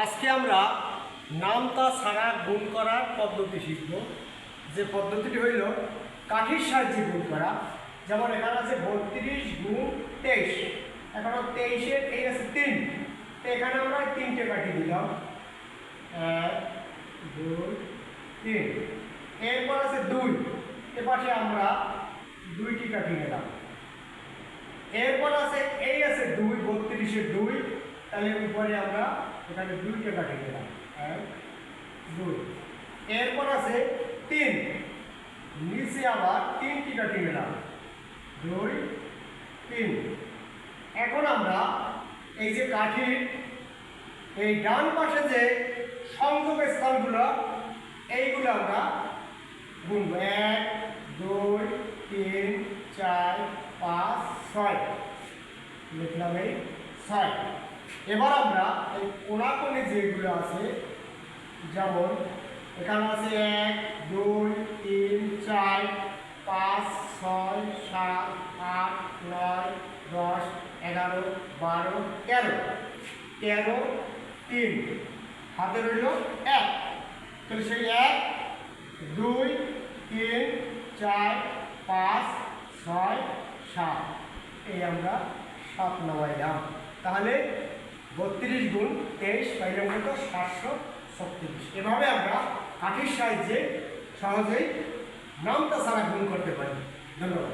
আজকে আমরা নামতা ছাড়া গুণ করার পদ্ধতি শিখব। যে পদ্ধতিটি হইল কাঠির সাহায্যে গুণ করা। যেমন এখানে আছে 32 গুণ 23। এখন 23-এর এই আছে 3, তো এখানে আমরা 3টে কাঠি দিলাম, 1 2 3। এরপর আছে 2, এ পাশে আমরা 2টি কাঠি নিলাম। এরপর আছে এই আছে 2, 32-এর 2, তাহলে উপরে আমরা এখানে 2টে কাঠি দিলাম, 1 2। এরপর আছে 3, নিচে আবার 3টি কাঠি নিলাম, 2 3। এখন আমরা এই যে কাঠির এই ডান পাশে যে সংযোগ স্থানগুলো এইগুলো আমরা গুনব, 1 2 3 4 5 6 লিখলাম, এই 6। এবার আমরা এই কোনাকুনি যেগুলো আছে, যেমন এখানে আছে 1 2 3 4 5 6 7 8 9 10 11 12 13, 13 3 হাতে রইল 1। তাহলে সেই 1 2 3 4 5 6 7, এই আমরা 7 নামাইলাম। তাহলে 32 গুণ 23 পাইলাম কত? 736। এভাবে আমরা কাঠির সাহায্যে সহজেই নামতা ছাড়া গুণ করতে পারি। ধন্যবাদ।